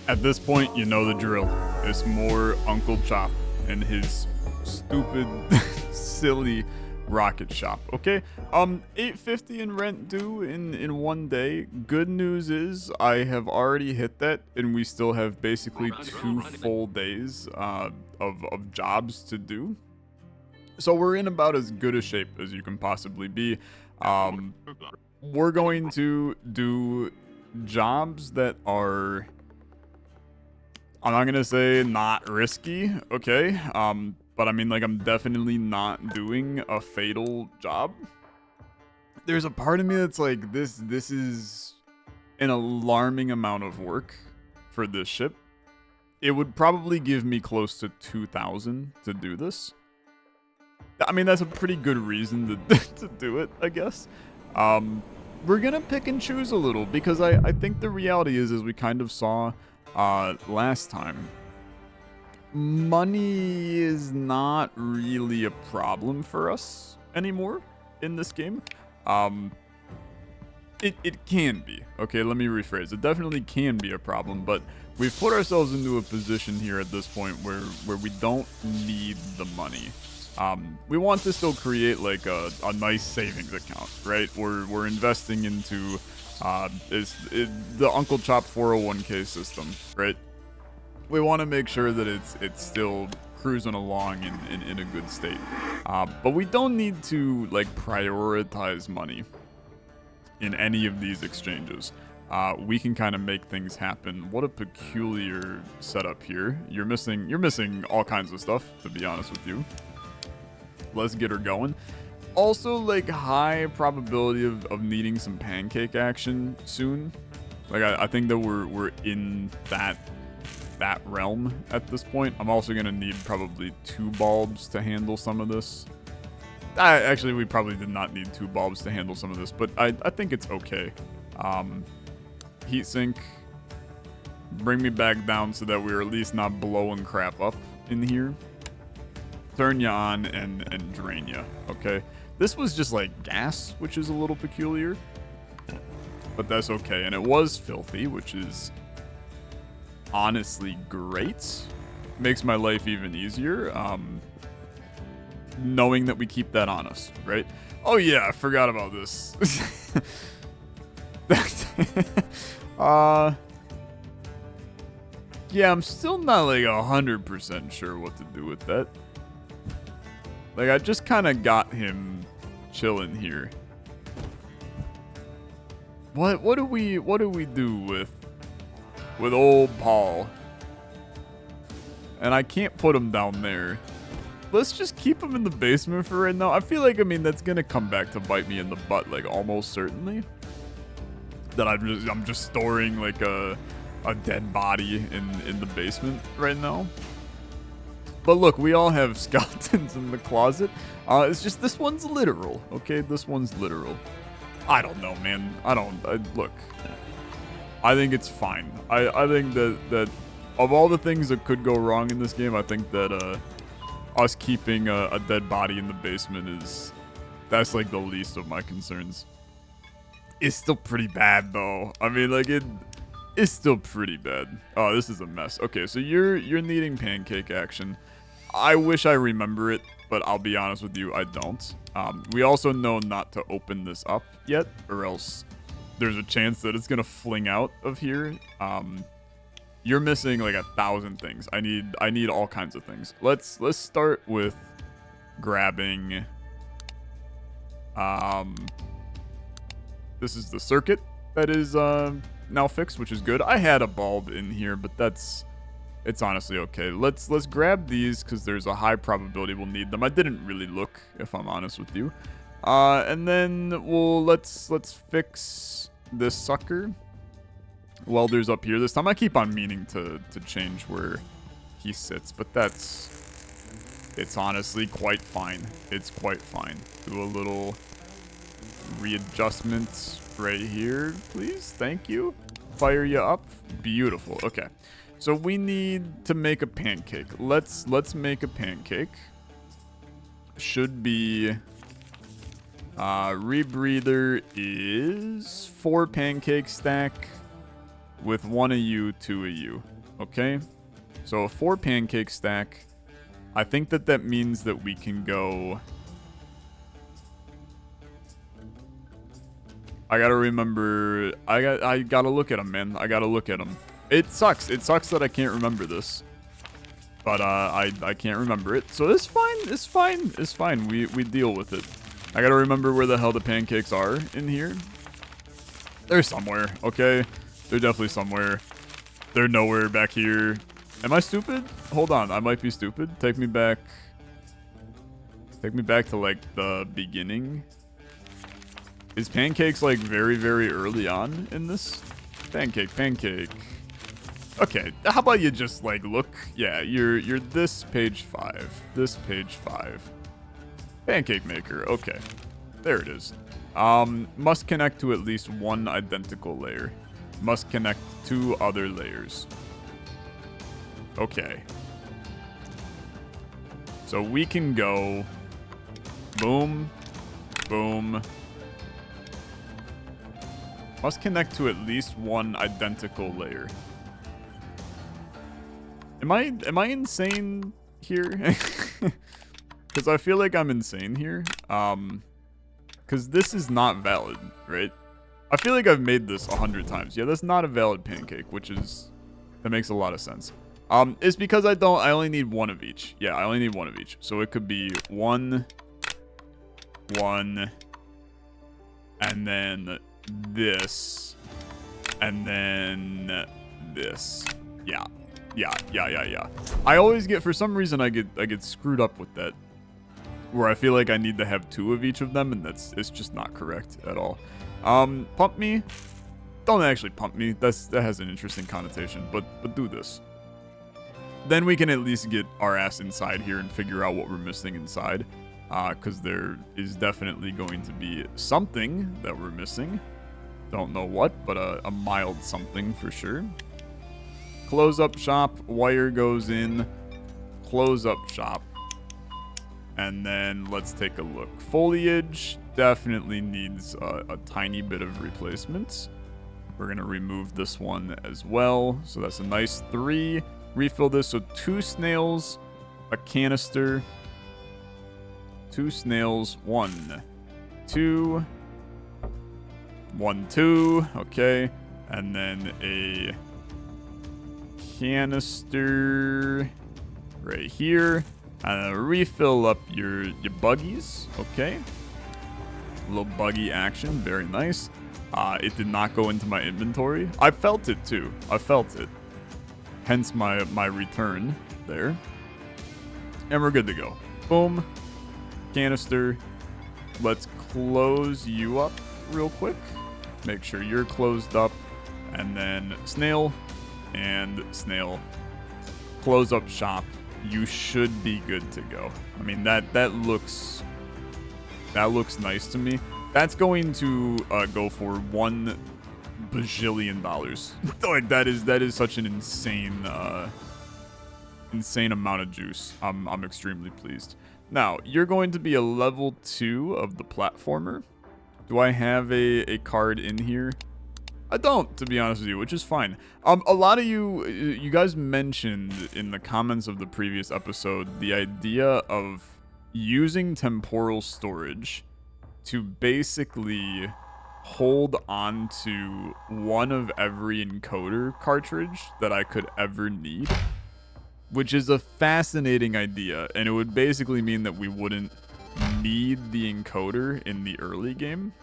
At this point, you know the drill. It's more Uncle Chop and his stupid, silly rocket shop. Okay, 850 in rent due in 1 day. Good news is I have already hit that, and we still have basically 2 full days of jobs to do. So we're in about as good a shape as you can possibly be. We're going to do jobs that are, I'm not gonna say not risky, okay? But I mean, like, I'm definitely not doing a fatal job. There's a part of me that's like, this is an alarming amount of work for this ship. It would probably give me close to 2,000 to do this. I mean, that's a pretty good reason to, to do it, I guess. We're gonna pick and choose a little, because I think the reality is, as we kind of saw last time, money is not really a problem for us anymore in this game. It can be. Okay, let me rephrase. It definitely can be a problem, but we've put ourselves into a position here at this point where we don't need the money. We want to still create like a nice savings account, right? We're investing into the Uncle Chop 401k system, right? We want to make sure that it's still cruising along in a good state. But we don't need to like prioritize money in any of these exchanges. We can kind of make things happen. What a peculiar setup here. You're missing all kinds of stuff, to be honest with you. Let's get her going. Also, like, high probability of needing some pancake action soon. Like, I think that we're in that realm at this point. I'm also gonna need probably 2 bulbs to handle some of this. Actually, we probably did not need 2 bulbs to handle some of this, but I think it's okay. Heatsink, bring me back down so that we're at least not blowing crap up in here. Turn you on and drain you, okay? This was just like gas, which is a little peculiar, but that's okay. And it was filthy, which is honestly great. Makes my life even easier, knowing that we keep that on us, right? Oh yeah, I forgot about this. Yeah, I'm still not like 100% sure what to do with that. Like, I just kind of got him chilling here. What do we do with old Paul? And I can't put him down there. Let's just keep him in the basement for right now. I feel like, I mean, that's gonna come back to bite me in the butt, like almost certainly. That I'm just storing like a dead body in the basement right now. But look, we all have skeletons in the closet. It's just this one's literal, okay? This one's literal. I don't know, man. Look, I think it's fine. I think that of all the things that could go wrong in this game, I think that us keeping a dead body in the basement that's like the least of my concerns. It's still pretty bad though. I mean, like it's still pretty bad. Oh, this is a mess. Okay, so you're needing pancake action. I wish I remember it, but I'll be honest with you, I don't. We also know not to open this up yet, or else there's a chance that it's gonna fling out of here. You're missing like 1,000 things. I need all kinds of things. Let's start with grabbing. This is the circuit that is now fixed, which is good. I had a bulb in here, but it's honestly okay. Let's grab these because there's a high probability we'll need them. I didn't really look, if I'm honest with you. And then let's fix this sucker. Welder's up here this time. I keep on meaning to change where he sits, but it's honestly quite fine. It's quite fine. Do a little readjustment right here, please. Thank you. Fire you up. Beautiful. Okay. So we need to make a pancake. Let's make a pancake. Should be rebreather is 4 pancake stack with 1 of you, 2 of you. Okay. So a 4 pancake stack. I think that means that we can go... I gotta remember... I gotta look at them, man. I gotta look at them. It sucks. It sucks that I can't remember this. But I can't remember it. So it's fine. It's fine. It's fine. We deal with it. I gotta remember where the hell the pancakes are in here. They're somewhere, okay? They're definitely somewhere. They're nowhere back here. Am I stupid? Hold on, I might be stupid. Take me back. Take me back to, like, the beginning. Is pancakes, like, very, very early on in this? Pancake, pancake. Okay, how about you just, like, look? Yeah, you're this page 5. This page 5. Pancake maker, okay. There it is. Must connect to at least one identical layer. Must connect 2 other layers. Okay. So we can go boom, boom. Must connect to at least one identical layer. Am I insane here? Because I feel like I'm insane here. Because this is not valid, right? I feel like I've made this 100 times. Yeah, that's not a valid pancake, that makes a lot of sense. It's because I only need 1 of each. Yeah, I only need 1 of each. So it could be 1, 1, and then this, and then this. Yeah. I always get, for some reason, I get screwed up with that, where I feel like I need to have 2 of each of them, and it's just not correct at all. Pump me. Don't actually pump me. That has an interesting connotation, but do this. Then we can at least get our ass inside here and figure out what we're missing inside. Because there is definitely going to be something that we're missing. Don't know what, but a mild something for sure. Close up shop. Wire goes in. Close up shop. And then let's take a look. Foliage definitely needs a tiny bit of replacements. We're going to remove this one as well. So that's a nice 3. Refill this. So 2 snails, a canister, 2 snails, 1, 2, 1, 2. Okay. And then a canister right here. And refill up your buggies. Okay. A little buggy action. Very nice. It did not go into my inventory. I felt it too. I felt it. Hence my return there. And we're good to go. Boom. Canister. Let's close you up real quick. Make sure you're closed up. And then snail and snail. Close up shop. You should be good to go. I mean, that looks nice to me. That's going to go for $1 bajillion. Like that is such an insane amount of juice. I'm extremely pleased. Now, you're going to be a level 2 of the platformer. Do I have a card in here? I don't, to be honest with you, which is fine. A lot of you guys mentioned in the comments of the previous episode the idea of using temporal storage to basically hold on to one of every encoder cartridge that I could ever need, which is a fascinating idea, and it would basically mean that we wouldn't need the encoder in the early game,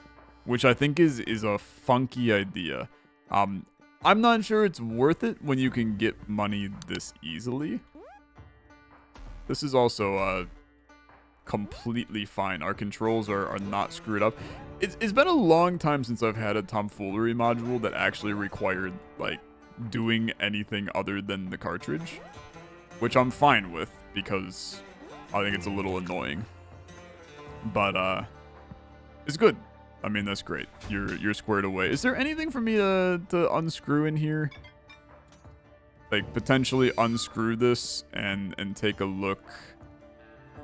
which I think is a funky idea. I'm not sure it's worth it when you can get money this easily. This is also completely fine. Our controls are not screwed up. It's been a long time since I've had a tomfoolery module that actually required, like, doing anything other than the cartridge, which I'm fine with because I think it's a little annoying. But it's good. I mean, that's great. You're squared away. Is there anything for me to unscrew in here? Like, potentially unscrew this and take a look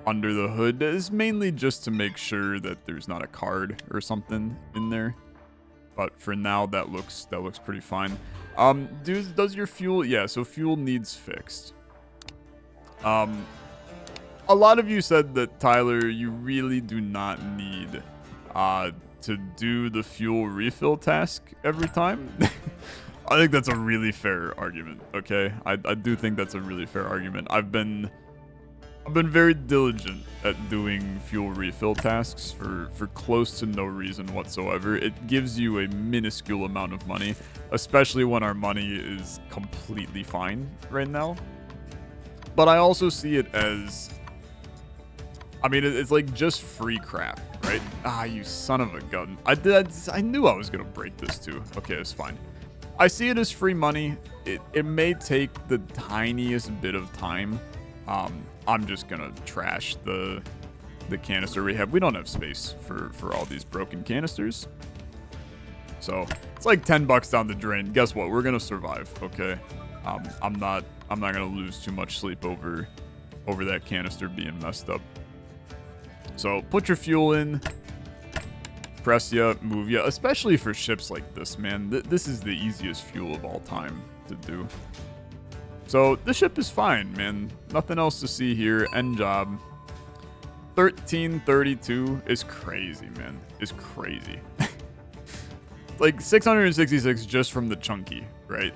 under the hood. It's mainly just to make sure that there's not a card or something in there. But for now, that looks pretty fine. Does your fuel? Yeah, so fuel needs fixed. A lot of you said that, Tyler, you really do not need to do the fuel refill task every time. I think that's a really fair argument, okay? I do think that's a really fair argument. I've been very diligent at doing fuel refill tasks for close to no reason whatsoever. It gives you a minuscule amount of money, especially when our money is completely fine right now. But I also see it as... I mean, it's like just free crap, right? Ah, you son of a gun. I knew I was going to break this too. Okay, it's fine. I see it as free money. It may take the tiniest bit of time. I'm just going to trash the canister we have. We don't have space for all these broken canisters. So it's like $10 down the drain. Guess what? We're going to survive, okay? I'm not going to lose too much sleep over that canister being messed up. So put your fuel in, press ya, move ya, especially for ships like this, man. This is the easiest fuel of all time to do. So the ship is fine, man. Nothing else to see here. End job. 1332 is crazy, man. Is crazy. Like 666 just from the chunky, right?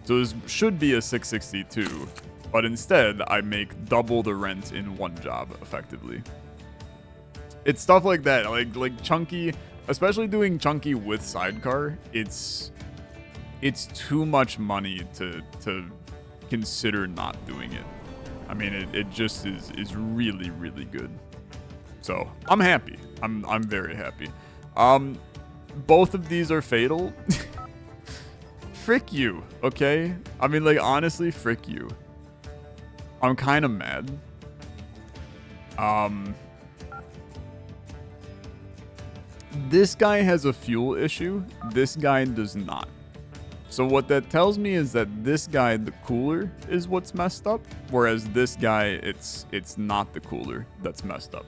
So this should be a 662. But instead, I make double the rent in one job, effectively. It's stuff like that, like chunky, especially doing chunky with sidecar. It's too much money to consider not doing it. I mean, it just is really, really good. So I'm happy. I'm very happy. Both of these are fatal. Frick you, okay? I mean, like, honestly, frick you. I'm kind of mad. This guy has a fuel issue. This guy does not. So what that tells me is that this guy, the cooler, is what's messed up. Whereas this guy, it's not the cooler that's messed up.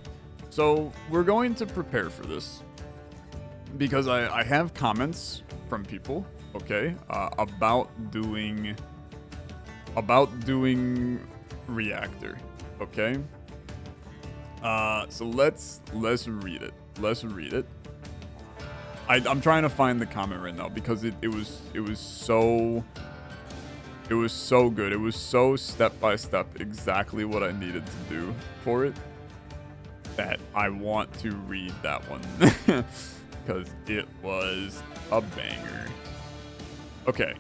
So we're going to prepare for this. Because I have comments from people, okay, about doing reactor, okay? So let's read it. Let's read it. I'm trying to find the comment right now because it was so good. It was so step by step exactly what I needed to do for it that I want to read that one because it was a banger. Okay.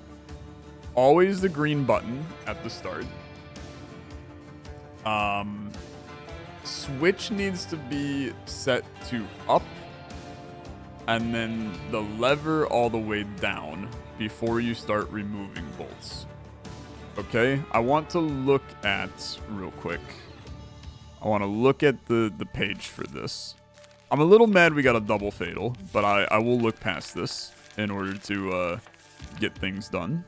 Always the green button at the start. Switch needs to be set to up and then the lever all the way down before you start removing bolts. Okay, I want to look at, real quick, I want to look at the page for this. I'm a little mad we got a double fatal, but I will look past this in order to get things done.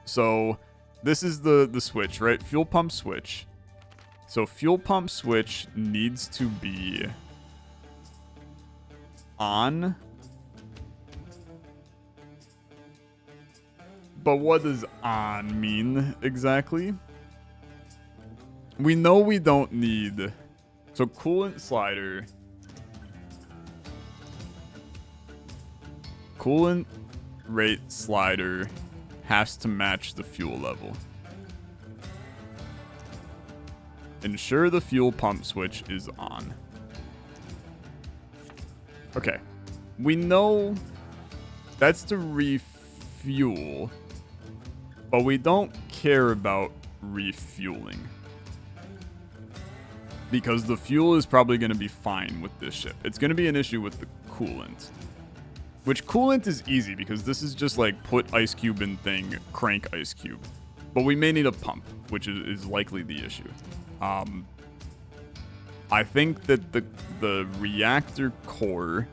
So this is the switch, right? Fuel pump switch. So fuel pump switch needs to be on. But what does on mean exactly? We know we don't need... So coolant slider. Coolant rate slider has to match the fuel level. Ensure the fuel pump switch is on. Okay. We know that's to refuel, but we don't care about refueling. Because the fuel is probably going to be fine with this ship. It's going to be an issue with the coolant. Which coolant is easy because this is just like put ice cube in thing, crank ice cube. But we may need a pump, which is likely the issue. I think that the reactor core,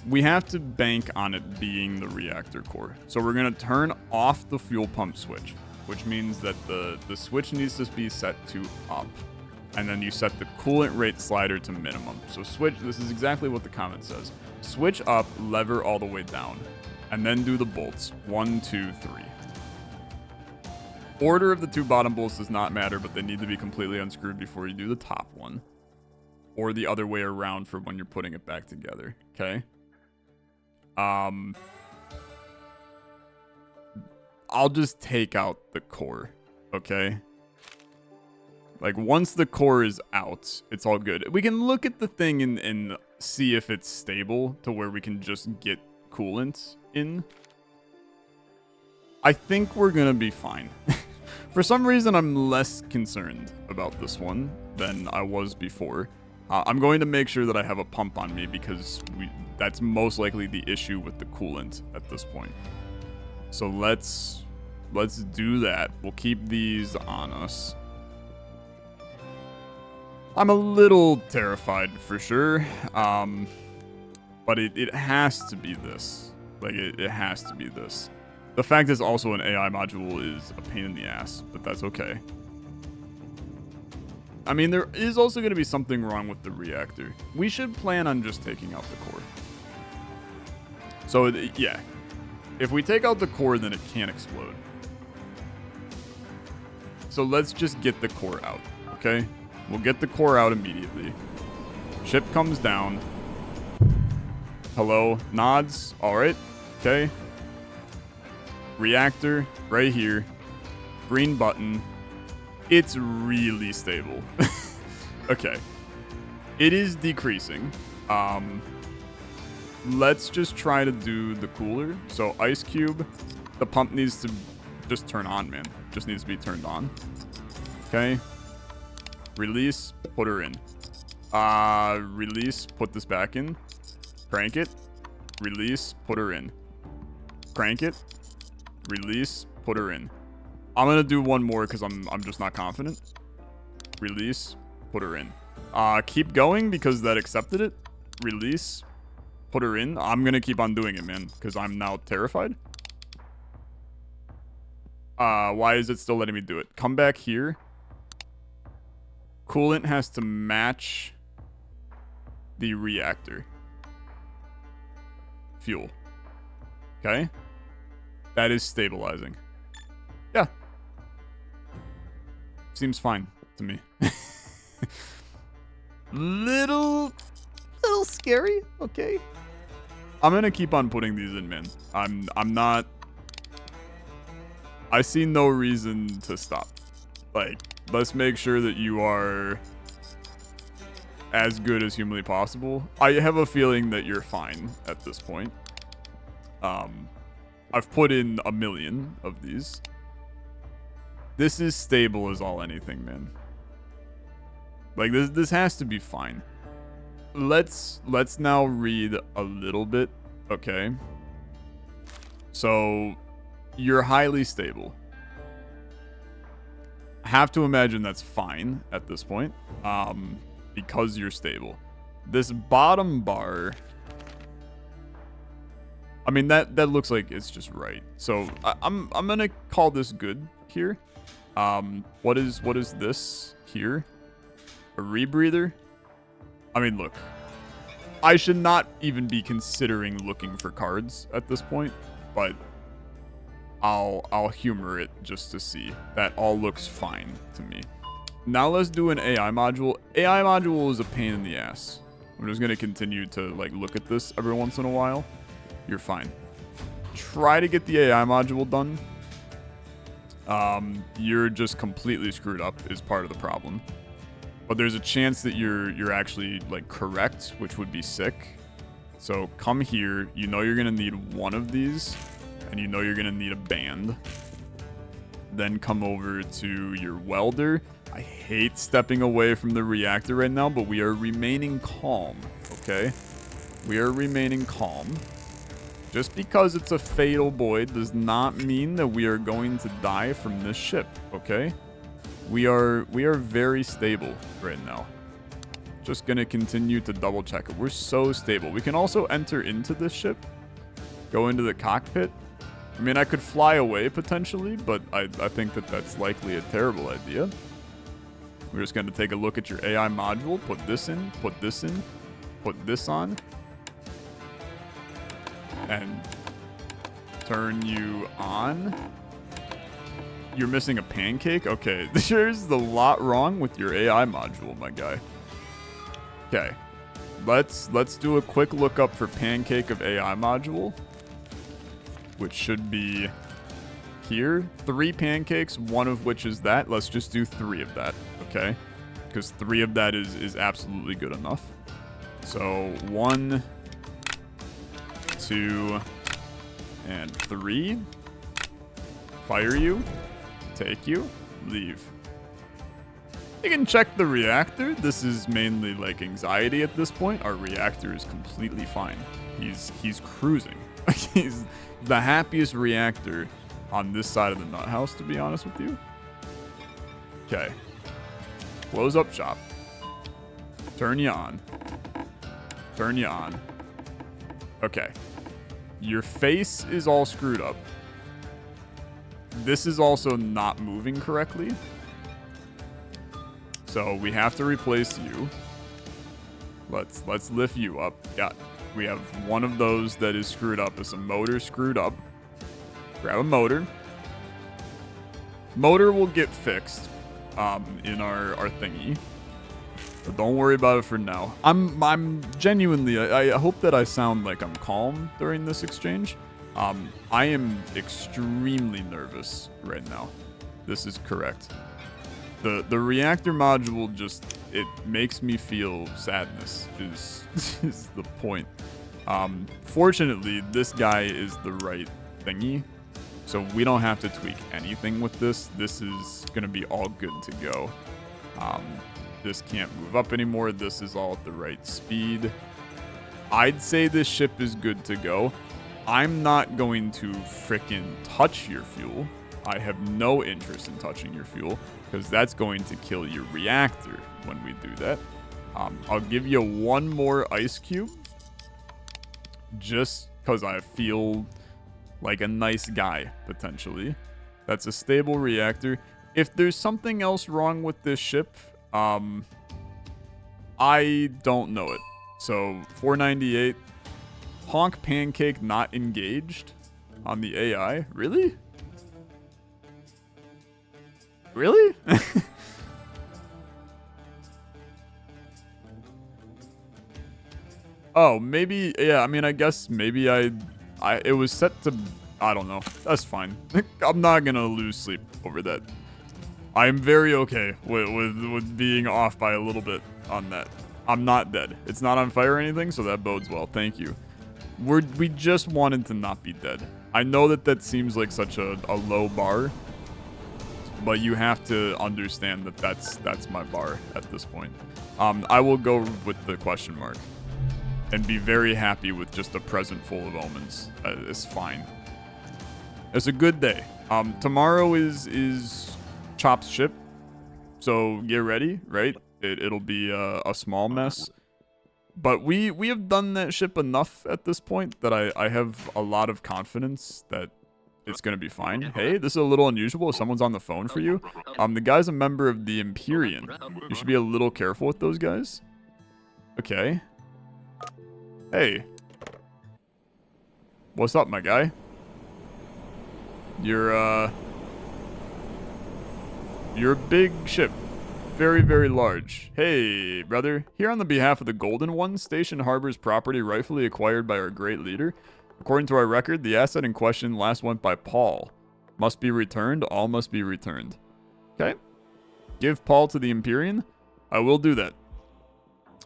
we have to bank on it being the reactor core. So we're going to turn off the fuel pump switch, which means that the switch needs to be set to up. and then you set the coolant rate slider to minimum. So switch, this is exactly what the comment says. Switch up, lever all the way down, and then do the bolts. 1, 2, 3. Order of the 2 bottom bolts does not matter, but they need to be completely unscrewed before you do the top one. Or the other way around for when you're putting it back together, okay? I'll just take out the core, okay? Like, once the core is out, it's all good. We can look at the thing and see if it's stable to where we can just get coolant in. I think we're gonna be fine. For some reason, I'm less concerned about this one than I was before. I'm going to make sure that I have a pump on me because that's most likely the issue with the coolant at this point. So let's do that. We'll keep these on us. I'm a little terrified for sure, but it has to be this. Like, it has to be this. The fact is also an AI module is a pain in the ass, but that's okay. I mean, there is also going to be something wrong with the reactor. We should plan on just taking out the core. So, yeah. If we take out the core, then it can't explode. So let's just get the core out, okay? We'll get the core out immediately. Ship comes down. Hello, nods. All right, okay. Reactor right here. Green button. It's really stable. Okay. It is decreasing. Let's just try to do the cooler. So ice cube. The pump needs to just turn on, man. Just needs to be turned on. Okay. Release. Put her in. Release. Put this back in. Crank it. Release. Put her in. Crank it. Release. Put her in. I'm gonna do one more because I'm just not confident. Release, put her in. Keep going because that accepted it. Release, put her in. I'm gonna keep on doing it, man, because I'm now terrified. Why is it still letting me do it? Come back here. Coolant has to match the reactor. Fuel. Okay? That is stabilizing. Yeah. Seems fine to me. little scary, okay. I'm gonna keep on putting these in, man. I'm not. I see no reason to stop. Like, let's make sure that you are as good as humanly possible. I have a feeling that you're fine at this point. I've put in 1 million of these. This is stable as all anything, man. Like, this has to be fine. Let's now read a little bit, okay? So, you're highly stable. I have to imagine that's fine at this point, because you're stable. This bottom bar, I mean, that looks like it's just right. So I'm gonna call this good here. What is this here? A rebreather? I mean, look. I should not even be considering looking for cards at this point, but I'll humor it just to see. That all looks fine to me. Now let's do an AI module. AI module is a pain in the ass. I'm just gonna continue to like look at this every once in a while. You're fine. Try to get the AI module done. You're just completely screwed up is part of the problem. But there's a chance that you're actually like correct, which would be sick. So come here. You know you're gonna need one of these, and you know you're gonna need a band. Then come over to your welder. I hate stepping away from the reactor right now, but we are remaining calm, okay? We are remaining calm. Just because it's a fatal void does not mean that we are going to die from this ship, okay? We are very stable right now. Just gonna continue to double check it. We're so stable. We can also enter into this ship, go into the cockpit. I mean, I could fly away potentially, but I think that that's likely a terrible idea. We're just going to take a look at your AI module. Put this in, put this in, put this on. And turn you on. You're missing a pancake? Okay, there's a lot wrong with your AI module, my guy. Okay, let's do a quick lookup for pancake of AI module, which should be here. 3 pancakes, one of which is that. Let's just do 3 of that, okay? Because 3 of that is absolutely good enough. So 1, 2, and 3. Fire you. Take you. Leave. You can check the reactor. This is mainly like anxiety at this point. Our reactor is completely fine. He's cruising. He's the happiest reactor on this side of the nut house, to be honest with you. Okay. Close up shop. Turn you on. Turn you on. Okay. Your face is all screwed up. This is also not moving correctly. So we have to replace you. Let's lift you up. Yeah. We have one of those that is screwed up. It's a motor screwed up. Grab a motor. Motor will get fixed in our thingy. But don't worry about it for now. I'm genuinely, I hope that I sound like I'm calm during this exchange. I am extremely nervous right now. This is correct. The reactor module just, it makes me feel sadness is the point. Fortunately, this guy is the right thingy. So we don't have to tweak anything with this. This is going to be all good to go. This can't move up anymore. This is all at the right speed. I'd say this ship is good to go. I'm not going to frickin' touch your fuel. I have no interest in touching your fuel because that's going to kill your reactor when we do that. I'll give you one more ice cube just because I feel like a nice guy, potentially. That's a stable reactor. If there's something else wrong with this ship, I don't know it. So 498, honk pancake not engaged on the AI. Really? Really? Oh, maybe, yeah, I mean, I guess maybe it was set to, I don't know. That's fine. I'm not gonna lose sleep over that. I'm very okay with being off by a little bit on that. I'm not dead. It's not on fire or anything, so that bodes well. Thank you. We just wanted to not be dead. I know that seems like such a low bar, but you have to understand that that's my bar at this point. I will go with the question mark and be very happy with just a present full of omens. It's fine. It's a good day. Tomorrow is Chop's ship, so get ready, right? It'll be a small mess. But we have done that ship enough at this point that I have a lot of confidence that it's going to be fine. Hey, this is a little unusual. Someone's on the phone for you. The guy's a member of the Empyrean. You should be a little careful with those guys. Okay. Hey. What's up, my guy? You're a big ship. Very, very large. Hey, brother. Here on the behalf of the Golden One, Station Harbor's property rightfully acquired by our great leader. According to our record, the asset in question last went by Paul. Must be returned. All must be returned. Okay. Give Paul to the Empyrean. I will do that.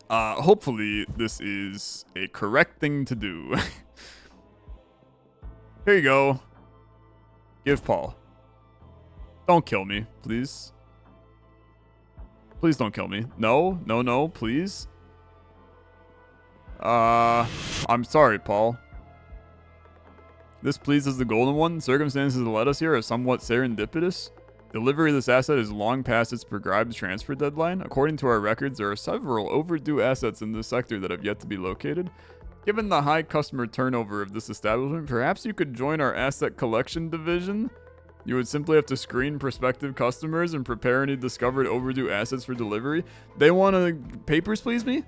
Hopefully this is a correct thing to do. Here you go. Give Paul. Don't kill me, please. Please don't kill me. No, no, no, please. I'm sorry, Paul. This pleases the Golden One. Circumstances that led us here are somewhat serendipitous. Delivery of this asset is long past its prescribed transfer deadline. According to our records, there are several overdue assets in this sector that have yet to be located. Given the high customer turnover of this establishment, perhaps you could join our asset collection division. You would simply have to screen prospective customers and prepare any discovered overdue assets for delivery. They want to Papers, Please me?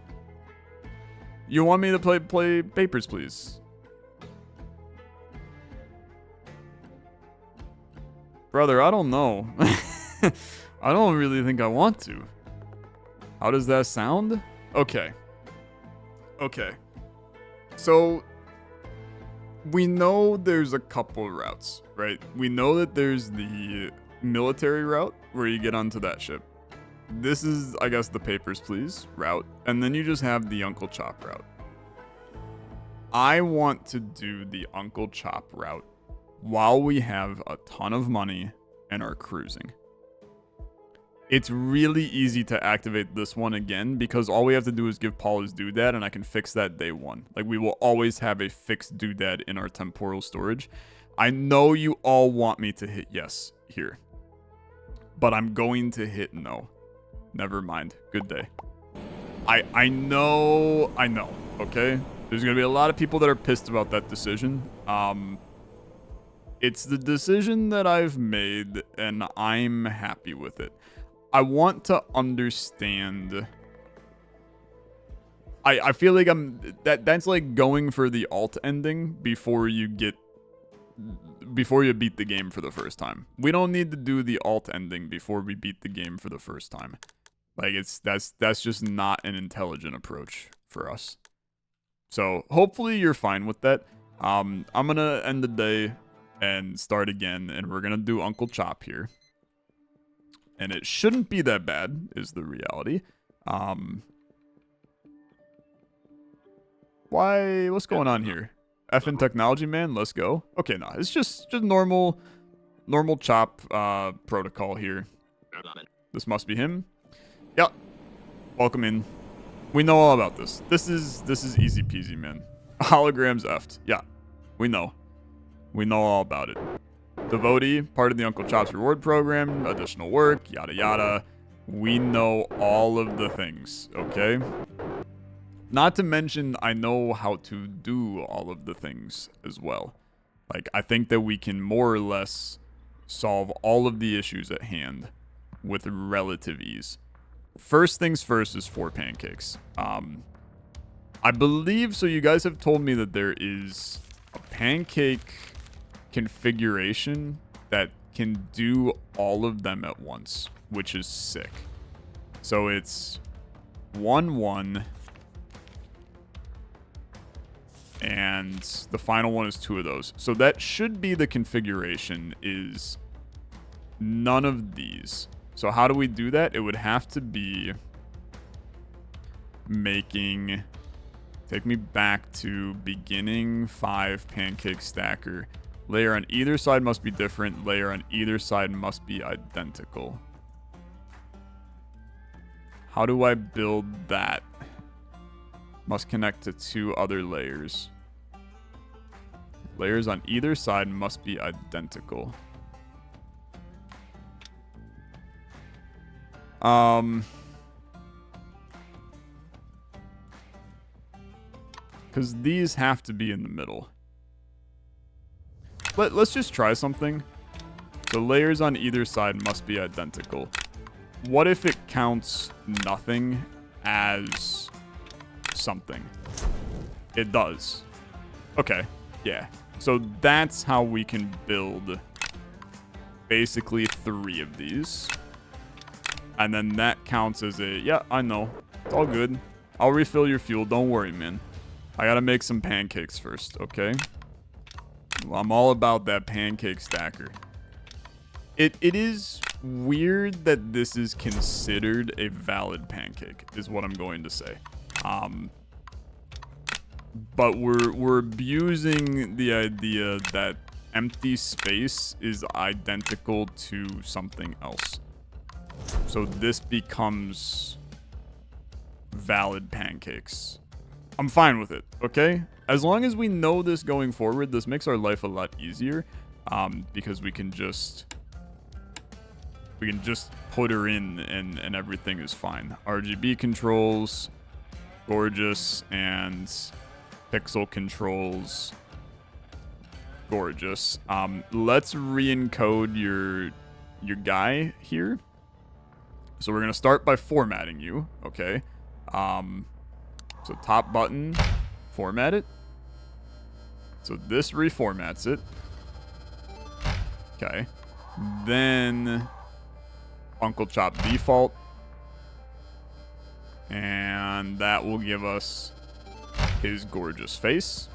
You want me to play Papers, Please? Brother, I don't know. I don't really think I want to. How does that sound? Okay. Okay. So, we know there's a couple routes, right? We know that there's the military route where you get onto that ship. This is, I guess, the Papers, Please route. And then you just have the Uncle Chop route. I want to do the Uncle Chop route while we have a ton of money and are cruising. It's really easy to activate this one again because all we have to do is give Paul his doodad and I can fix that day one. Like, we will always have a fixed doodad in our temporal storage. I know you all want me to hit yes here, but I'm going to hit no. Never mind. Good day. I know, okay? There's going to be a lot of people that are pissed about that decision. It's the decision that I've made, and I'm happy with it. I want to understand. I feel like that's like going for the alt ending before you beat the game for the first time. We don't need to do the alt ending before we beat the game for the first time. Like, that's just not an intelligent approach for us. So hopefully you're fine with that. I'm gonna end the day and start again, and we're gonna do Uncle Chop here. And it shouldn't be that bad, is the reality. What's going on here? Effing technology, man, let's go. Okay, no, it's just normal chop protocol here. This must be him. Yep. Welcome in. We know all about this. This is easy peasy, man. Holograms effed. Yeah, we know. We know all about it. Devotee, part of the Uncle Chop's reward program, additional work, yada yada. We know all of the things, okay? Not to mention, I know how to do all of the things as well. Like, I think that we can more or less solve all of the issues at hand with relative ease. First things first is 4 pancakes. I believe, so you guys have told me that there is a pancake configuration that can do all of them at once, which is sick. So it's 1-1, and the final one is 2 of those. So that should be the configuration, is none of these. So how do we do that? It would have to be making, take me back to beginning 5 pancake stacker. Layer on either side must be different. Layer on either side must be identical. How do I build that? Must connect to 2 other layers. Layers on either side must be identical. Because these have to be in the middle. Let's just try something. The layers on either side must be identical. What if it counts nothing as something? It does. Okay, yeah. So that's how we can build basically 3 of these. And then that counts as a, yeah, I know. It's all good. I'll refill your fuel. Don't worry, man. I gotta make some pancakes first, okay? Well, I'm all about that pancake stacker. It is weird that this is considered a valid pancake, is what I'm going to say. But we're abusing the idea that empty space is identical to something else. So this becomes valid pancakes. I'm fine with it, okay? As long as we know this going forward, this makes our life a lot easier, because we can just put her in and everything is fine. RGB controls, gorgeous, and pixel controls. Gorgeous. Let's re-encode your guy here. So we're gonna start by formatting you, okay? So top button, format it. So this reformats it. Okay. Then Uncle Chop default. And that will give us his gorgeous face.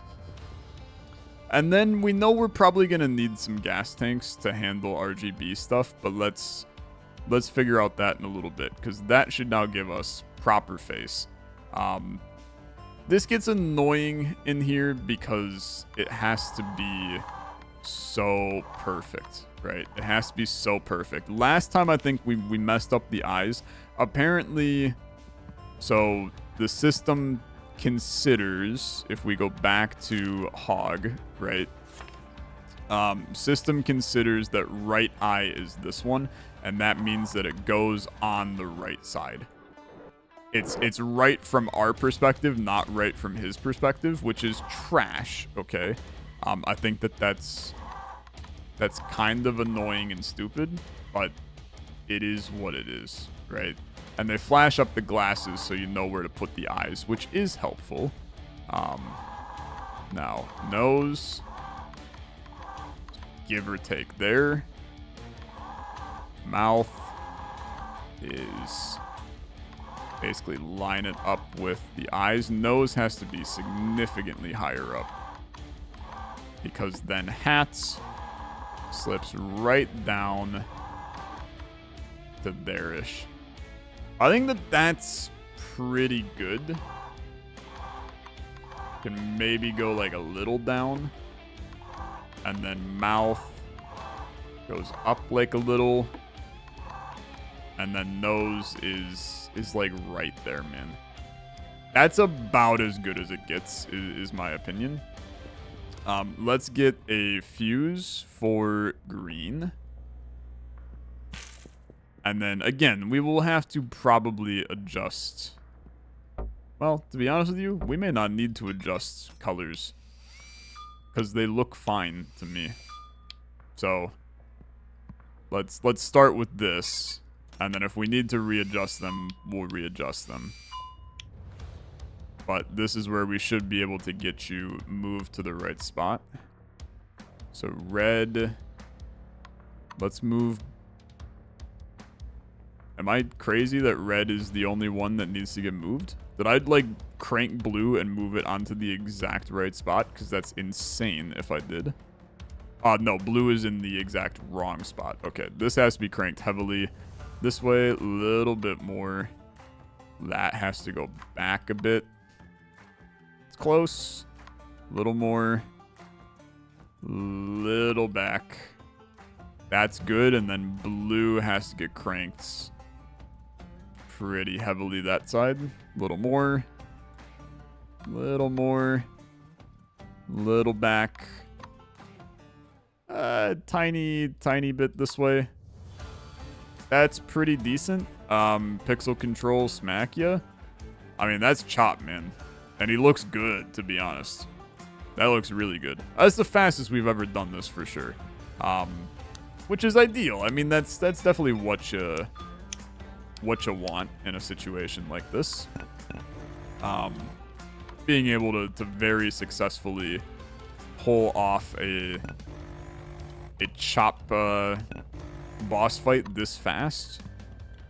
And then we know we're probably going to need some gas tanks to handle RGB stuff, but let's figure out that in a little bit, because that should now give us proper face. This gets annoying in here because it has to be so perfect, right? It has to be so perfect. Last time I think we messed up the eyes. Apparently, so the system considers, if we go back to Hog, right? System considers that right eye is this one, and that means that it goes on the right side. It's right from our perspective, not right from his perspective, which is trash, okay? I think that's kind of annoying and stupid, but it is what it is, right? And they flash up the glasses so you know where to put the eyes, which is helpful. Now, nose, give or take there. Mouth is basically line it up with the eyes. Nose has to be significantly higher up, because then hats slips right down to there-ish. I think that's pretty good. Can maybe go like a little down. And then mouth goes up like a little. And then nose is like right there, man. That's about as good as it gets, is my opinion. Let's get a fuse for green. And then, again, we will have to probably adjust. Well, to be honest with you, we may not need to adjust colors, because they look fine to me. So, let's start with this. And then if we need to readjust them, we'll readjust them. But this is where we should be able to get you moved to the right spot. So red. Let's move. Am I crazy that red is the only one that needs to get moved? Did I like crank blue and move it onto the exact right spot? Because that's insane if I did. No, blue is in the exact wrong spot. Okay, this has to be cranked heavily this way, a little bit more. That has to go back a bit. It's close. A little more. Little back. That's good. And then blue has to get cranked pretty heavily that side. A little more. Little more. Little back. Tiny bit this way. That's pretty decent. Pixel control smack ya. I mean, that's Chop, man. And he looks good, to be honest. That looks really good. That's the fastest we've ever done this for sure. Which is ideal. I mean, that's definitely what you want in a situation like this. Being able to very successfully pull off a Chop boss fight this fast,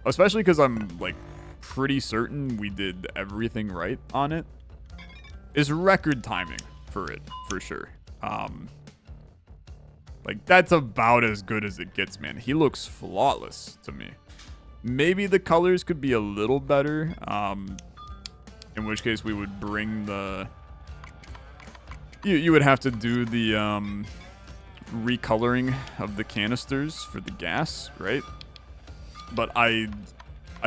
especially because I'm like pretty certain we did everything right on it, is record timing for it, for sure. Like, that's about as good as it gets, man. He looks flawless to me. Maybe the colors could be a little better, in which case we would bring the... You would have to do the recoloring of the canisters for the gas, right? But I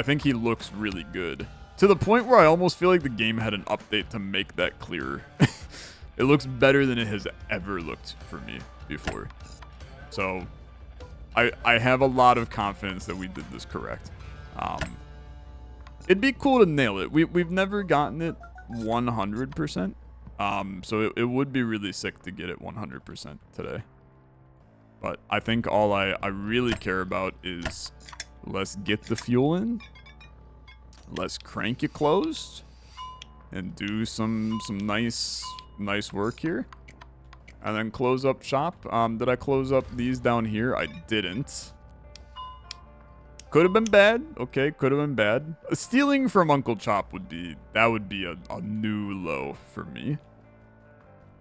think he looks really good. To the point where I almost feel like the game had an update to make that clearer. It looks better than it has ever looked for me before. So, I have a lot of confidence that we did this correct. It'd be cool to nail it. We've never gotten it 100%. So it would be really sick to get it 100% today. But I think all I really care about is let's get the fuel in. Let's crank it closed. And do some nice work here. And then close up shop. Did I close up these down here? I didn't. Could have been bad. Okay, could have been bad. Stealing from Uncle Chop would be a new low for me.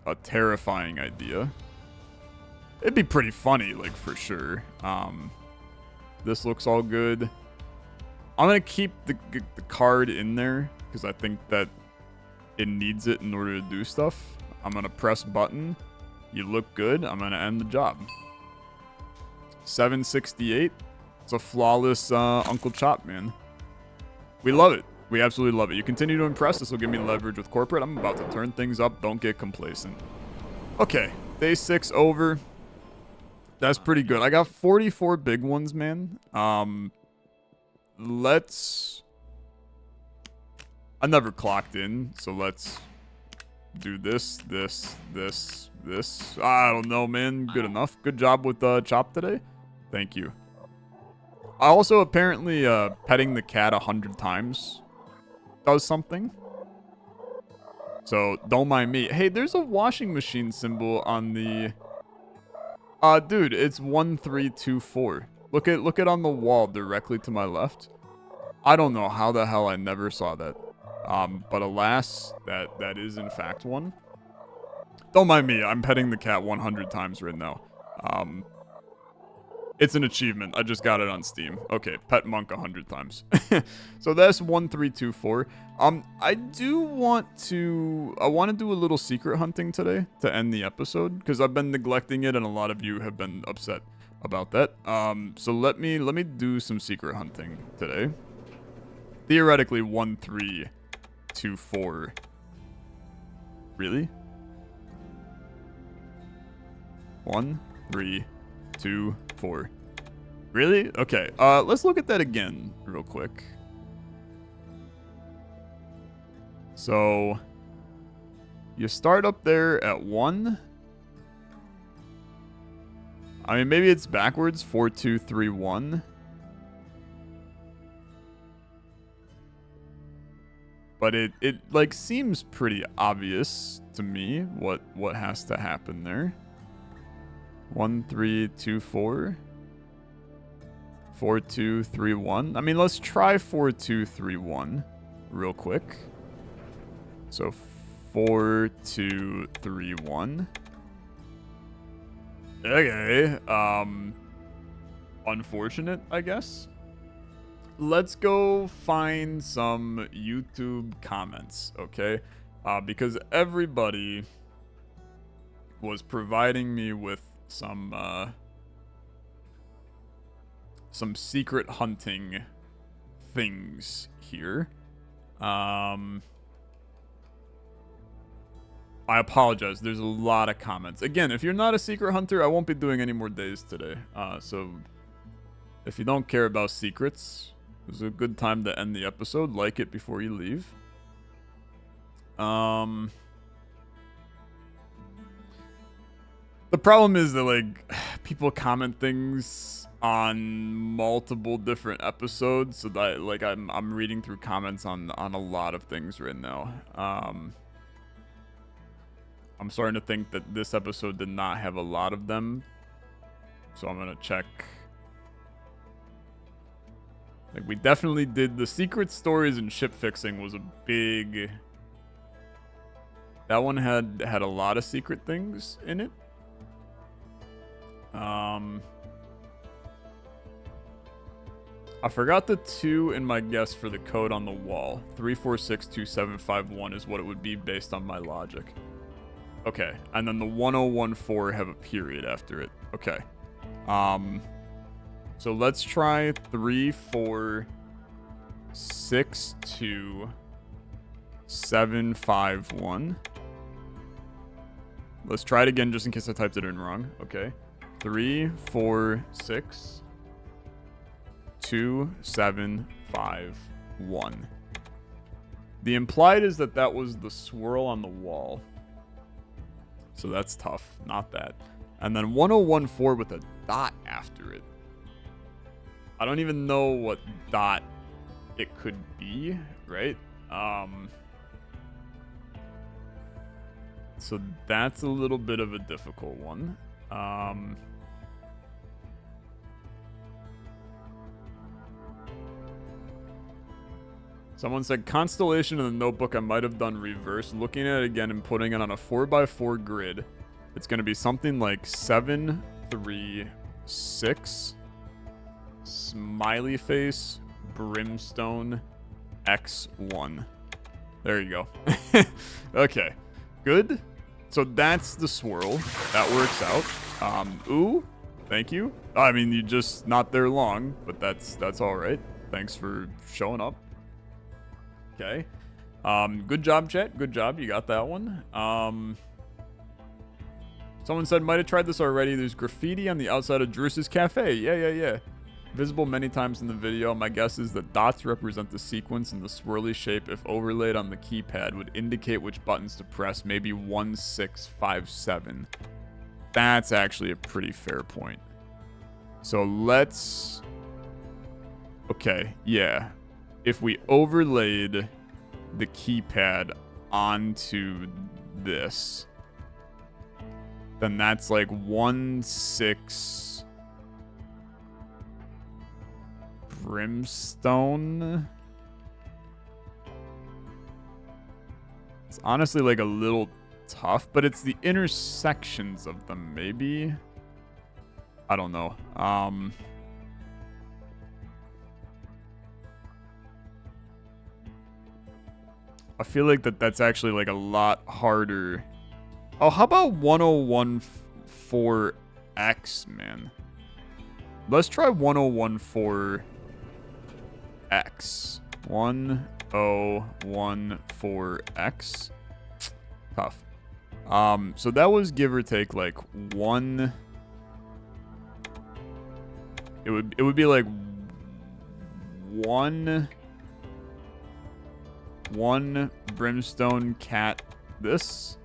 A terrifying idea. It'd be pretty funny, like, for sure. This looks all good. I'm gonna keep the card in there because I think that it needs it in order to do stuff. I'm gonna press button. You look good. I'm gonna end the job. 768. It's a flawless Uncle Chop, man. We love it. We absolutely love it. You continue to impress. This will give me leverage with corporate. I'm about to turn things up. Don't get complacent. Okay. Day 6 over. That's pretty good. I got 44 big ones, man. Let's... I never clocked in, so let's do this. I don't know, man. Good enough. Good job with Chop today. Thank you. I also apparently petting the cat 100 times does something. So don't mind me. Hey, there's a washing machine symbol on the... dude, it's 1324. Look at on the wall directly to my left. I don't know how the hell I never saw that. But alas, that is in fact one. Don't mind me. I'm petting the cat 100 times right now. It's an achievement. I just got it on Steam. Okay, pet monk 100 times. So that's 1324. I want to do a little secret hunting today to end the episode because I've been neglecting it and a lot of you have been upset about that. So let me do some secret hunting today. Theoretically 1324. Really? 1 3 2 4. Really? Okay. Let's look at that again real quick. So you start up there at 1. I mean, maybe it's backwards. 4 2 3 1. But it like seems pretty obvious to me what has to happen there. 1 3 2 4. 4 2 3 1. I mean, let's try 4 2 3 1 real quick. So 4 2 3 1. Okay. Unfortunate, I guess. Let's go find some YouTube comments, okay? Because everybody was providing me with some secret hunting things here. I apologize. There's a lot of comments. Again, if you're not a secret hunter, I won't be doing any more days today. So if you don't care about secrets, this is a good time to end the episode. Like it before you leave. The problem is that, like, people comment things on multiple different episodes, so that, like, I'm reading through comments on a lot of things right now. I'm starting to think that this episode did not have a lot of them, so I'm gonna check. Like, we definitely did the secret stories and ship fixing was a big. That one had a lot of secret things in it. I forgot the 2 in my guess for the code on the wall. 3462751 is what it would be based on my logic. Okay, and then the 1014 have a period after it. Okay. So let's try 3462751. Let's try it again just in case I typed it in wrong. Okay. 3462751. The implied is that was the swirl on the wall. So that's tough. Not that. And then 1014 with a dot after it. I don't even know what dot it could be, right? So that's a little bit of a difficult one. Someone said constellation in the notebook. I might have done reverse. Looking at it again and putting it on a 4x4 grid. It's going to be something like 7, 3, 6. Smiley face, brimstone, X1. There you go. Okay, good. So that's the swirl. That works out. Ooh, thank you. I mean, you just not there long, but that's all right. Thanks for showing up. Okay. Good job, chat. Good job. You got that one. Someone said, might have tried this already. There's graffiti on the outside of Drew's Cafe. Yeah. Visible many times in the video. My guess is that dots represent the sequence, and the swirly shape, if overlaid on the keypad, would indicate which buttons to press. Maybe 1, 6, 5, 7. That's actually a pretty fair point. So let's... Okay, yeah. If we overlaid the keypad onto this, then that's like 1, 6... Brimstone. It's honestly like a little tough, but it's the intersections of them, maybe. I don't know. I feel like that's actually like a lot harder. Oh, how about 1014X, man? Let's try 1014X. 1014X. Tough. So that was give or take like 1. It would be like 1 brimstone cat this,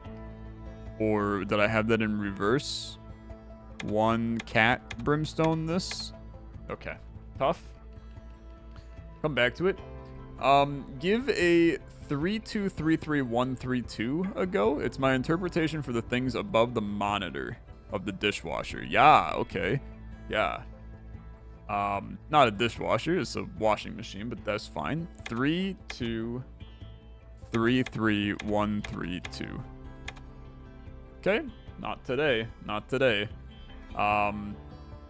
or did I have that in reverse? 1 cat brimstone this. Okay, tough. Come back to it. Give a 3233132 a go. It's my interpretation for the things above the monitor of the dishwasher. Yeah, okay. Yeah. Not a dishwasher, it's a washing machine, but that's fine. 3233132. Okay, not today. Not today.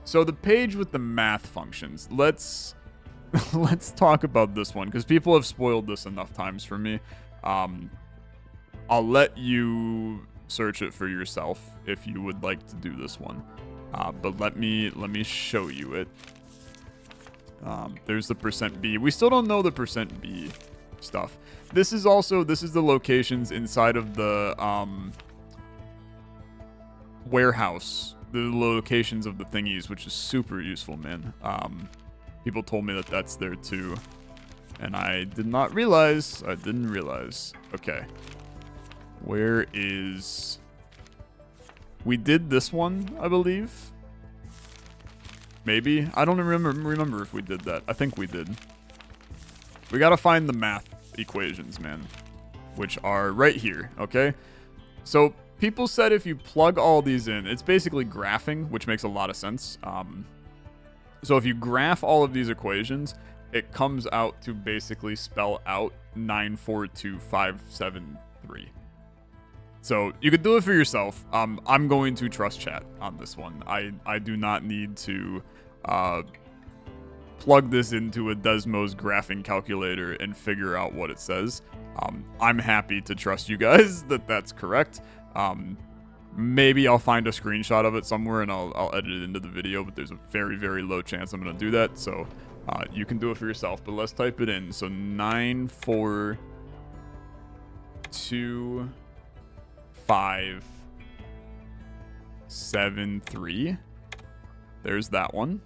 So the page with the math functions. Let's talk about this one, because people have spoiled this enough times for me. I'll let you search it for yourself if you would like to do this one. But let me show you it. There's the %B. We still don't know the %B stuff. This is the locations inside of the warehouse. The locations of the thingies, which is super useful, man. People told me that that's there too, and I did not realize. I didn't realize. Okay, where is? We did this one, I believe. Maybe, I don't remember if we did that. I think we did. We gotta find the math equations, man, which are right here. Okay, so. People said if you plug all these in, it's basically graphing, which makes a lot of sense. So if you graph all of these equations, it comes out to basically spell out 942573. So you could do it for yourself. I'm going to trust chat on this one. I do not need to plug this into a Desmos graphing calculator and figure out what it says. I'm happy to trust you guys that that's correct. Maybe I'll find a screenshot of it somewhere and I'll edit it into the video, but there's a very, very low chance I'm going to do that. So you can do it for yourself, but let's type it in. So 942573. There's that one.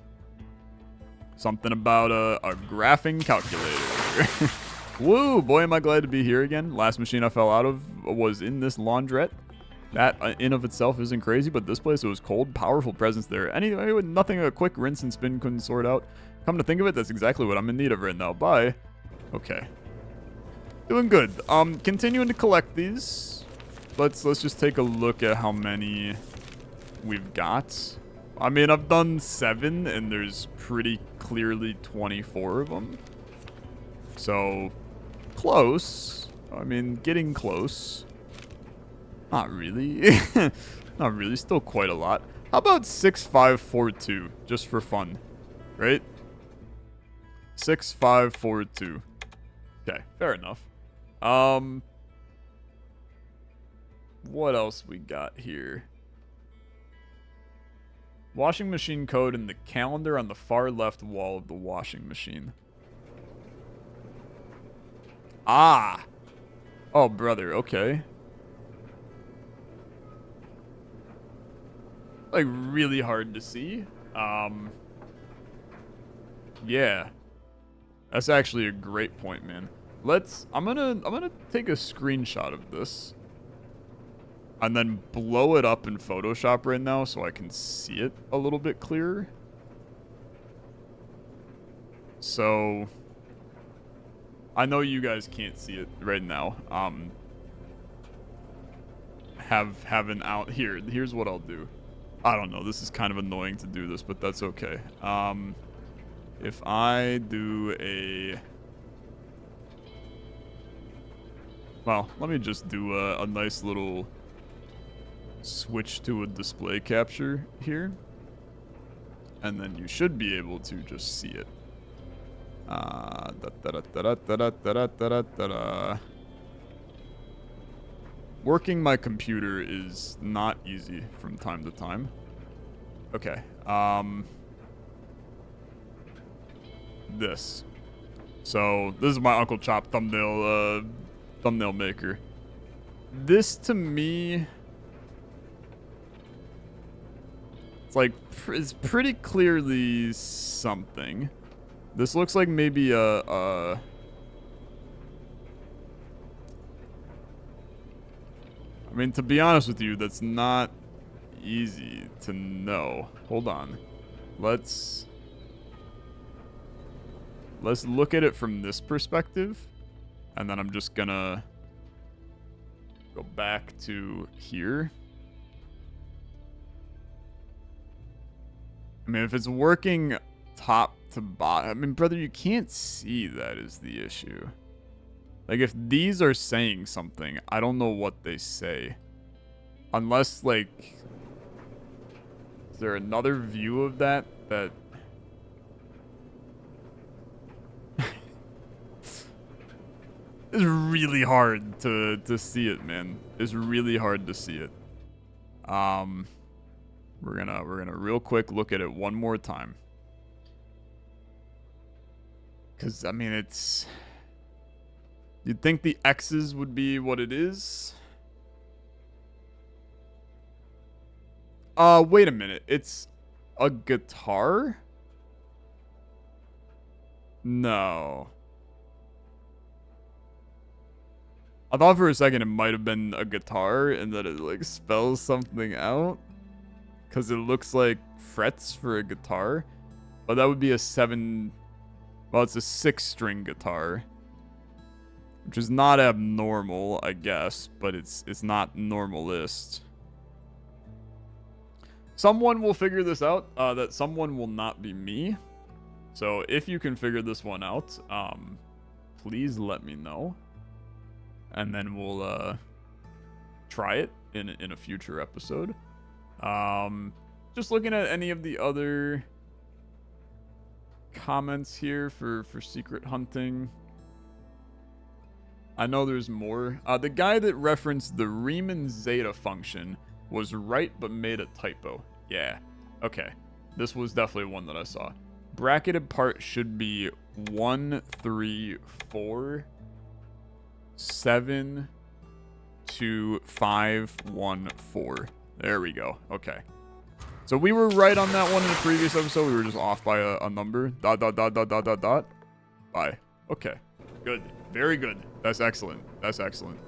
Something about a graphing calculator. Woo, boy, am I glad to be here again. Last machine I fell out of was in this laundrette. That in of itself isn't crazy, but this place, it was cold, powerful presence there. Anyway, with nothing a quick rinse and spin couldn't sort out. Come to think of it, that's exactly what I'm in need of right now. Bye. Okay. Doing good. Continuing to collect these. Let's just take a look at how many we've got. I mean, I've done 7, and there's pretty clearly 24 of them. So, close. I mean, getting close. Not really. Not really. Still quite a lot. How about 6542, just for fun, right? 6542. Okay, fair enough. What else we got here? Washing machine code and the calendar on the far left wall of the washing machine. Ah! Oh, brother, okay. Like, really hard to see. Yeah. That's actually a great point, man. I'm gonna take a screenshot of this. And then blow it up in Photoshop right now so I can see it a little bit clearer. So, I know you guys can't see it right now. Have an out here. Here's what I'll do. I don't know. This is kind of annoying to do this, but that's okay. If I do a... Well, let me just do a nice little switch to a display capture here. And then you should be able to just see it. Working my computer is not easy from time to time. Okay. This. So, this is my Uncle Chop thumbnail maker. This, to me... It's pretty clearly something. This looks like maybe I mean, to be honest with you, that's not easy to know. Hold on. Let's look at it from this perspective. And then I'm just gonna go back to here. I mean, if it's working top to bottom, I mean, brother, you can't see that is the issue. Like, if these are saying something, I don't know what they say. Unless, like, is there another view of that? It's really hard to see it, man. It's really hard to see it. We're gonna real quick look at it one more time. Cause I mean, you'd think the X's would be what it is. Wait a minute. It's a guitar? No. I thought for a second it might have been a guitar and that it like spells something out. Because it looks like frets for a guitar. But that would be a 7... Well, it's a 6-string guitar. Which is not abnormal, I guess. But it's not normalist. Someone will figure this out. That someone will not be me. So if you can figure this one out, please let me know. And then we'll try it in a future episode. Just looking at any of the other comments here for secret hunting. I know there's more. The guy that referenced the Riemann zeta function was right but made a typo. Yeah. Okay. This was definitely one that I saw. Bracketed part should be 1, 3, 4, 7, 2, 5, 1, 4. There we go. Okay. So we were right on that one in the previous episode. We were just off by a number. ... Bye. Okay. Good. Very good. That's excellent. That's excellent.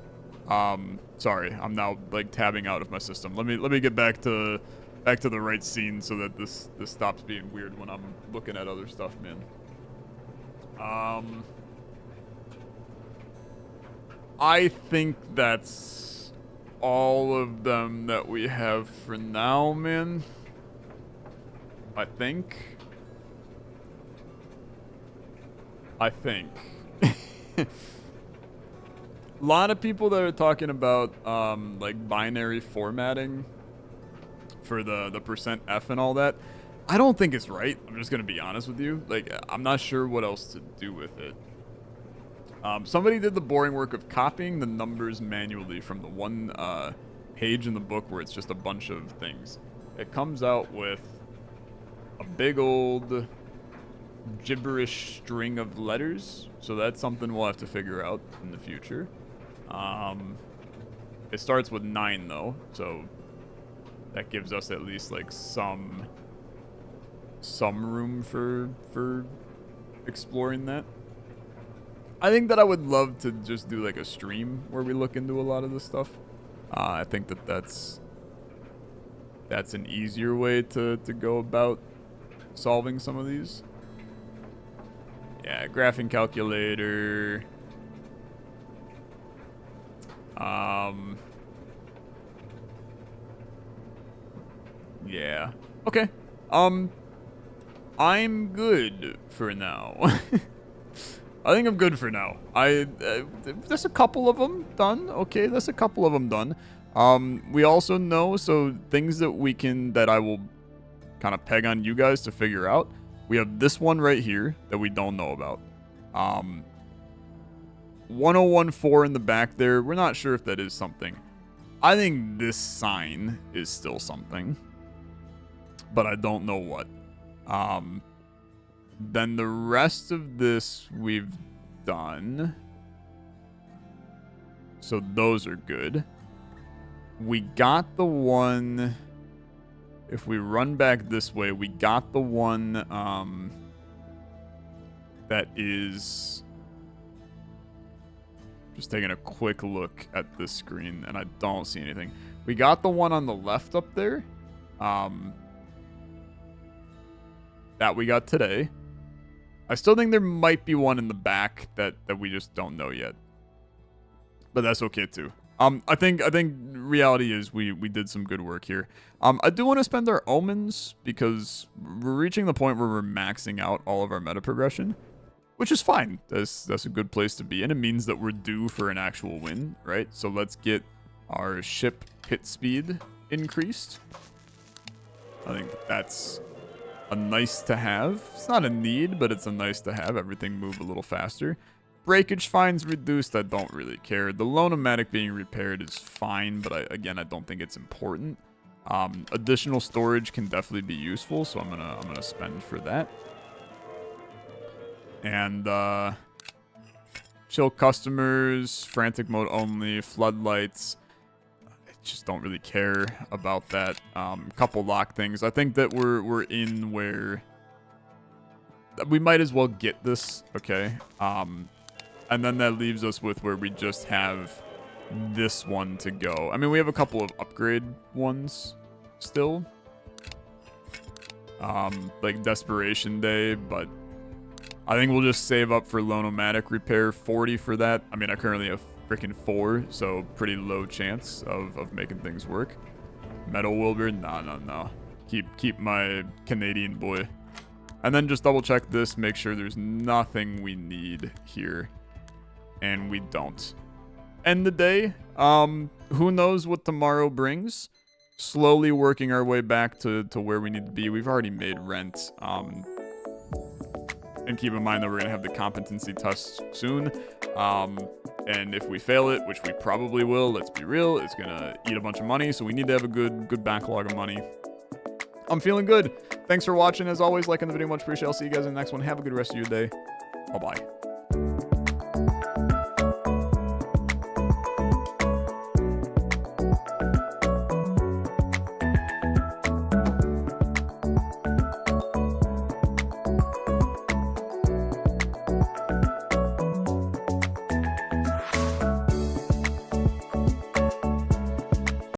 Sorry, I'm now like tabbing out of my system. Let me get back to the right scene so that this stops being weird when I'm looking at other stuff, man. I think that's all of them that we have for now, man. I think. A lot of people that are talking about like binary formatting for the %F and all that. I don't think it's right. I'm just gonna be honest with you. Like, I'm not sure what else to do with it. Somebody did the boring work of copying the numbers manually from the one page in the book where it's just a bunch of things. It comes out with a big old gibberish string of letters, so that's something we'll have to figure out in the future. It starts with 9 though, so that gives us at least like some room for exploring that. I think that I would love to just do like a stream where we look into a lot of this stuff. I think that's an easier way to go about solving some of these. Yeah, graphing calculator. Yeah. Okay. I'm good for now. I think I'm good for now. There's a couple of them done. Okay, there's a couple of them done. We also know, so things that I will kind of peg on you guys to figure out. We have this one right here that we don't know about. 1014 in the back there. We're not sure if that is something. I think this sign is still something, but I don't know what. Then the rest of this we've done. So those are good. We got the one... If we run back this way, we got the one that is... Just taking a quick look at this screen, and I don't see anything. We got the one on the left up there. That we got today. I still think there might be one in the back that we just don't know yet. But that's okay too. I think reality is we did some good work here. I do want to spend our omens because we're reaching the point where we're maxing out all of our meta progression, which is fine. That's a good place to be, and it means that we're due for an actual win, right? So let's get our ship hit speed increased. I think that's a nice to have. It's not a need, but it's a nice to have. Everything move a little faster. Breakage fines reduced, I don't really care. The low-nomadic being repaired is fine, but again, I don't think it's important. Additional storage can definitely be useful, so I'm gonna spend for that. And chill customers, frantic mode only, floodlights. I just don't really care about that. Couple lock things. I think that we're in where we might as well get this. Okay. And then that leaves us with where we just have this one to go. I mean, we have a couple of upgrade ones still. Like Desperation Day, but I think we'll just save up for low nomadic repair. 40 for that. I mean, I currently have freaking 4, so pretty low chance of making things work. Metal Wilbur, no. Keep my Canadian boy. And then just double check this, make sure there's nothing we need here. And we don't. End the day. Who knows what tomorrow brings? Slowly working our way back to where we need to be. We've already made rent. And keep in mind that we're going to have the competency test soon. And if we fail it, which we probably will, let's be real, it's going to eat a bunch of money. So we need to have a good backlog of money. I'm feeling good. Thanks for watching. As always, liking the video, much appreciated. I'll see you guys in the next one. Have a good rest of your day. Bye-bye.